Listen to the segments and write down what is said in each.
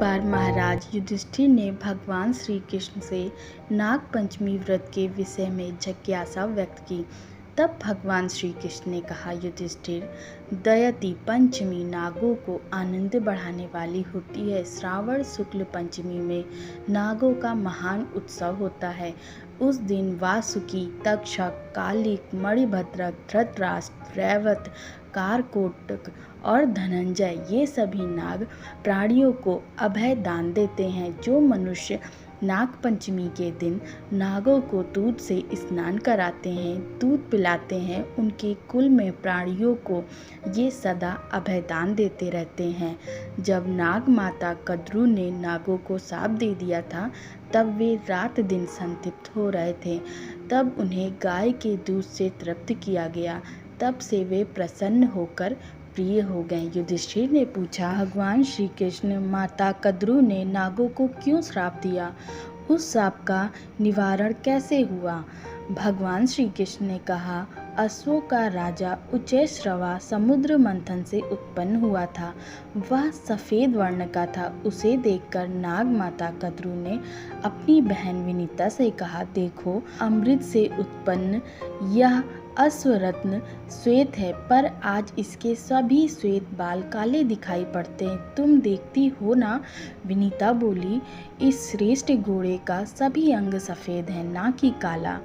बार महाराज युधिष्ठिर ने भगवान श्री कृष्ण से नाग पंचमी व्रत के विषय में जिज्ञासा व्यक्त की। तब भगवान श्री कृष्ण ने कहा, युधिष्ठिर, दयति पंचमी नागों को आनंद बढ़ाने वाली होती है। श्रावण शुक्ल पंचमी में नागों का महान उत्सव होता है। उस दिन वासुकी, तक्षक, कालिक, मणिभद्रक, धृतराष्ट्र, रैवत, कारकोटक और धनंजय ये सभी नाग प्राणियों को अभय दान देते हैं। जो मनुष्य नाग पंचमी के दिन नागों को दूध से स्नान कराते हैं, दूध पिलाते हैं, उनके कुल में प्राणियों को ये सदा अभयदान देते रहते हैं। जब नाग माता कद्रू ने नागों को शाप दे दिया था, तब वे रात दिन संतप्त हो रहे थे। तब उन्हें गाय के दूध से तृप्त किया गया। तब से वे प्रसन्न होकर प्रिय हो गए। युधिष्ठिर ने पूछा, भगवान श्री कृष्ण, माता कद्रू ने नागों को क्यों श्राप दिया? उस श्राप का निवारण कैसे हुआ? भगवान श्री कृष्ण ने कहा, अश्वों का राजा उच्चैश्रवा समुद्र मंथन से उत्पन्न हुआ था। वह सफ़ेद वर्ण का था। उसे देखकर नाग माता कद्रू ने अपनी बहन विनीता से कहा, देखो, अमृत से उत्पन्न यह अश्वरत्न श्वेत है, पर आज इसके सभी श्वेत बाल काले दिखाई पड़ते हैं। तुम देखती हो ना? विनीता बोली, इस श्रेष्ठ घोड़े का सभी अंग सफ़ेद है, ना कि काला।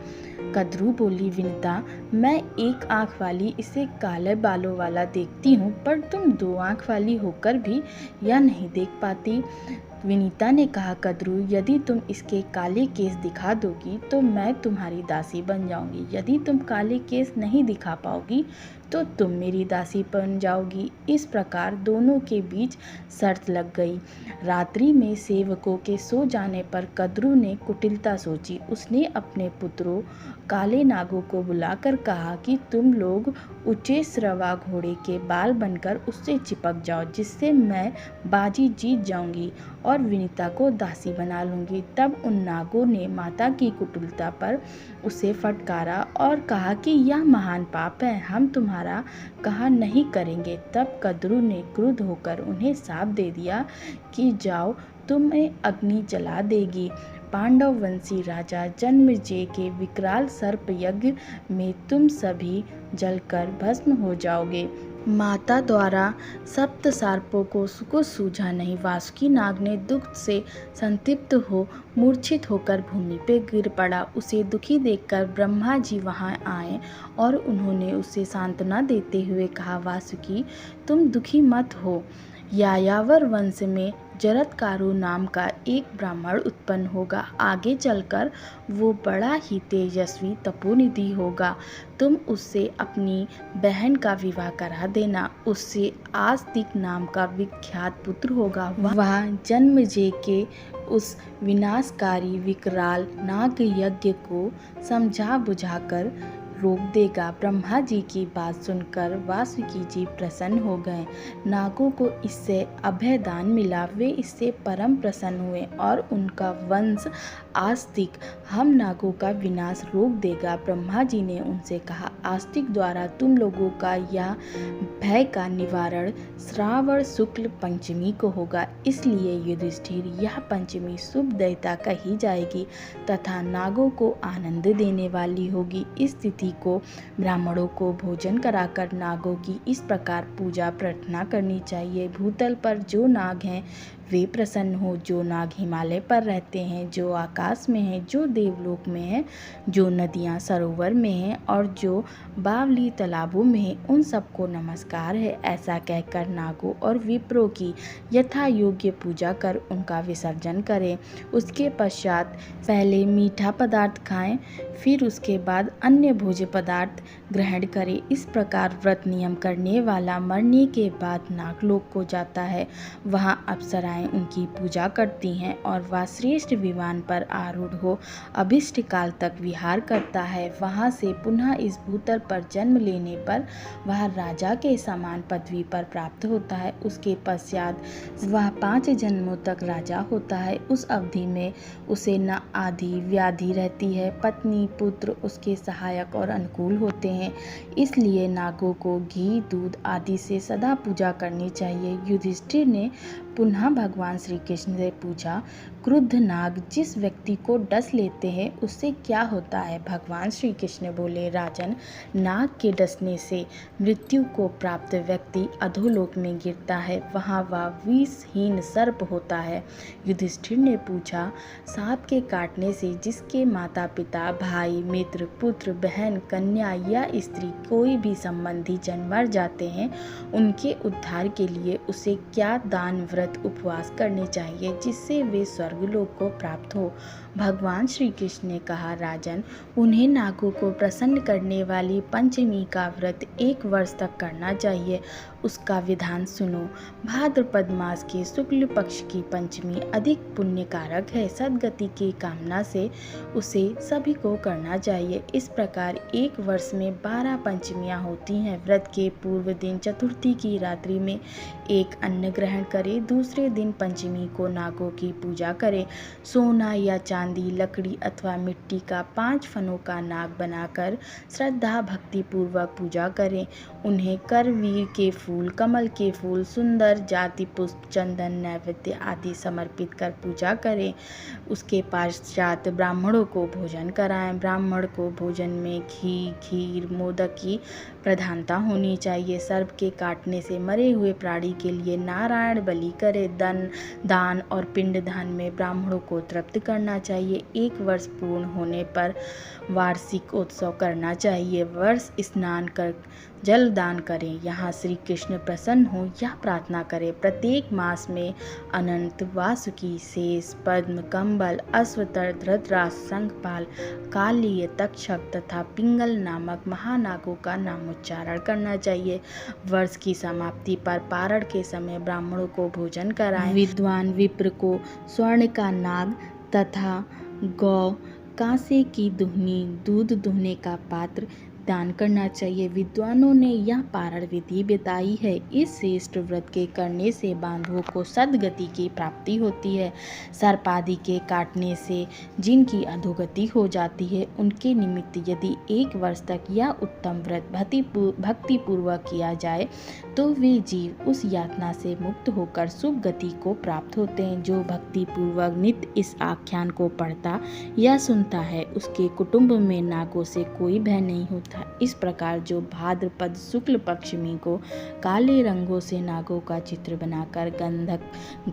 कद्रू बोली, विनीता, मैं एक आँख वाली इसे काले बालों वाला देखती हूँ, पर तुम दो आँख वाली होकर भी यह नहीं देख पाती। विनीता ने कहा, कद्रू, यदि तुम इसके काले केस दिखा दोगी तो मैं तुम्हारी दासी बन जाऊंगी। यदि तुम काले केस नहीं दिखा पाओगी तो तुम मेरी दासी बन जाओगी। इस प्रकार दोनों के बीच शर्त लग गई। रात्रि में सेवकों के सो जाने पर कद्रू ने कुटिलता सोची। उसने अपने पुत्रों काले नागों को बुलाकर कहा कि तुम लोग उच्चैश्रवा घोड़े के बाल बनकर उससे चिपक जाओ, जिससे मैं बाजी जीत जाऊंगी और विनीता को दासी बना लूंगी। तब उन नागों ने माता की कुटिलता पर उसे फटकारा और कहा कि यह महान पाप है, हम तुम्हारा कहा नहीं करेंगे। तब कद्रू ने क्रुद्ध होकर उन्हें शाप दे दिया कि जाओ, तुम्हें अग्नि जला देगी। पांडव वंशी राजा जन्मेजय के विकराल सर्प यज्ञ में तुम सभी जलकर भस्म हो जाओगे। माता द्वारा सप्त सर्पों को सूझा नहीं। वासुकी नाग ने दुख से संतप्त हो मूर्छित होकर भूमि पे गिर पड़ा। उसे दुखी देखकर ब्रह्मा जी वहां आए और उन्होंने उसे सांत्वना देते हुए कहा, वासुकी, तुम दुखी मत हो। यायावर वंश में जरत्कारु नाम का एक ब्राह्मण उत्पन्न होगा। आगे चलकर वो बड़ा ही तेजस्वी तपोनिधि होगा। तुम उससे अपनी बहन का विवाह करा देना। उससे आस्तिक नाम का विख्यात पुत्र होगा। वह जन्मेजय के उस विनाशकारी विकराल नाग यज्ञ को समझा बुझाकर रोक देगा। ब्रह्मा जी की बात सुनकर वासुकी जी प्रसन्न हो गए। नागों को इससे अभयदान मिला। वे इससे परम प्रसन्न हुए और उनका वंश आस्तिक हम नागों का विनाश रोक देगा। ब्रह्मा जी ने उनसे कहा, आस्तिक द्वारा तुम लोगों का यह भय का निवारण श्रावण शुक्ल पंचमी को होगा। इसलिए युधिष्ठिर, यह पंचमी शुभ देयता कही जाएगी तथा नागों को आनंद देने वाली होगी। इस तिथि को ब्राह्मणों को भोजन कराकर नागों की इस प्रकार पूजा प्रार्थना करनी चाहिए। भूतल पर जो नाग हैं वे प्रसन्न हो। जो नाग हिमालय पर रहते हैं, जो आकाश में हैं, जो देवलोक में हैं, जो नदियाँ सरोवर में हैं और जो बावली तालाबों में हैं, उन सबको नमस्कार है। ऐसा कहकर नागों और विप्रों की यथा योग्य पूजा कर उनका विसर्जन करें। उसके पश्चात पहले मीठा पदार्थ खाएं, फिर उसके बाद अन्य भोज्य पदार्थ ग्रहण करें। इस प्रकार व्रत नियम करने वाला मरने के बाद नागलोक को जाता है। वहाँ अप्सराएं उनकी पूजा करती हैं और वह श्रेष्ठ विमान पर आरूढ़ हो अभिष्ट काल तक विहार करता है। वहाँ से पुनः इस भूतल पर जन्म लेने पर वह राजा के समान पदवी पर प्राप्त होता है। उसके पश्चात वह 5 जन्मों तक राजा होता है। उस अवधि में उसे न आदि व्याधि रहती है। पत्नी पुत्र उसके सहायक और अनुकूल होते हैं। हैं, इसलिए नागों को घी, दूध आदि से सदा पूजा करनी चाहिए। युधिष्ठिर ने पुनः भगवान श्री कृष्ण से पूछा, क्रुद्ध नाग जिस व्यक्ति को डस लेते हैं उससे क्या होता है? भगवान श्री कृष्ण बोले, राजन, नाग के डसने से मृत्यु को प्राप्त व्यक्ति अधोलोक में गिरता है, वहाँ वह विषहीन सर्प होता है। युधिष्ठिर ने पूछा, सांप के काटने से जिसके माता पिता, भाई, मित्र, पुत्र, बहन, कन्या या स्त्री कोई भी संबंधी जन मर जाते हैं, उनके उद्धार के लिए उसे क्या दान, व्रत, उपवास करने चाहिए जिससे वे स्वर्गलोक को प्राप्त हो? भगवान श्री कृष्ण ने कहा, राजन, उन्हें नागों को प्रसन्न करने वाली पंचमी का व्रत 1 वर्ष तक करना चाहिए। उसका विधान सुनो। भाद्रपद मास के शुक्ल पक्ष की पंचमी अधिक पुण्यकारक है। सद्गति की कामना से उसे सभी को करना चाहिए। इस प्रकार 1 वर्ष में 12 पंचमियां होती हैं। व्रत के पूर्व दिन चतुर्थी की रात्रि में एक अन्न ग्रहण करे, दूसरे दिन पंचमी को नागों की पूजा करे। सोना या चांदी, लकड़ी अथवा मिट्टी का 5 फनों का नाग बनाकर श्रद्धा भक्ति पूर्वक पूजा करें। उन्हें करवीर के फूल, कमल के फूल, सुंदर जाति पुष्प, चंदन, नैवेद्य आदि समर्पित कर पूजा करें। उसके पश्चात ब्राह्मणों को भोजन कराएं। ब्राह्मण को भोजन में घी, खीर, मोदक की प्रधानता होनी चाहिए। सर्प के काटने से मरे हुए प्राणी के लिए नारायण बलि करे। दान और पिंडदान में ब्राह्मणों को तृप्त करना चाहिए। 1 वर्ष पूर्ण होने पर वार्षिक उत्सव करना चाहिए। वर्ष स्नान कर जल दान करें। यहाँ श्री कृष्ण प्रसन्न हो यह प्रार्थना करें। प्रत्येक मास में अनंत, वासुकी, शेष, पद्म, कंबल, अश्वतर, धृतराष्ट्र, शंखपाल, कालीय, तक्षक तथा पिंगल नामक महानागों का नामोच्चारण करना चाहिए। वर्ष की समाप्ति पर पारण के समय ब्राह्मणों को भोजन कराएं। विद्वान विप्र को स्वर्ण का नाग तथा गौ, कांसे की दुहनी, दूध दुहने का पात्र दान करना चाहिए। विद्वानों ने यह पारण विधि बताई है। इस श्रेष्ठ व्रत के करने से बांधवों को सद्गति की प्राप्ति होती है। सर्प आदि के काटने से जिनकी अधोगति हो जाती है, उनके निमित्त यदि 1 वर्ष तक यह उत्तम व्रत भक्ति पूर्वक किया जाए तो वे जीव उस यातना से मुक्त होकर शुभ गति को प्राप्त होते हैं। जो भक्ति पूर्वक नित्य इस आख्यान को पढ़ता या सुनता है, उसके कुटुंब में नागों से कोई भय नहीं होता। इस प्रकार जो भाद्रपद शुक्ल पक्षमी को काले रंगों से नागों का चित्र बनाकर गंधक,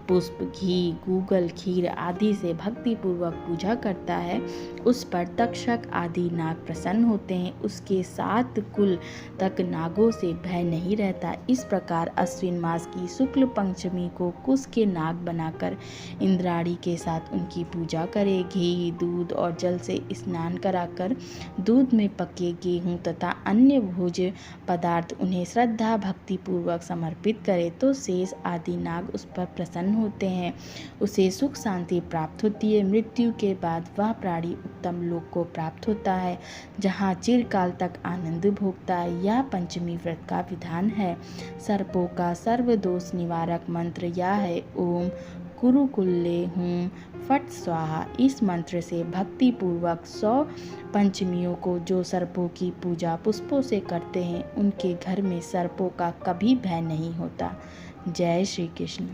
पुष्प, घी, गूगल, खीर आदि से भक्ति पूर्वक पूजा करता है, उस पर तक्षक आदि नाग प्रसन्न होते हैं। उसके 7 कुल तक नागों से भय नहीं रहता। इस प्रकार अश्विन मास की शुक्ल पंचमी को कुश के नाग बनाकर इंद्राणी के साथ उनकी पूजा करे। घी, दूध और जल से स्नान कराकर दूध में पके गेहूं तथा अन्य भोज्य पदार्थ उन्हें श्रद्धा भक्ति पूर्वक समर्पित करे तो शेष आदि नाग उस पर प्रसन्न होते हैं। उसे सुख शांति प्राप्त होती है। मृत्यु के बाद वह प्राणी उत्तम लोक को प्राप्त होता है, जहाँ चिरकाल तक आनंद भोगता है। यह पंचमी व्रत का विधान है। सर्पों का सर्वदोष निवारक मंत्र यह है, ओम कुरुकुल्ले हूँ फट स्वाहा। इस मंत्र से भक्ति पूर्वक 100 पंचमियों को जो सर्पों की पूजा पुष्पों से करते हैं, उनके घर में सर्पों का कभी भय नहीं होता। जय श्री कृष्ण।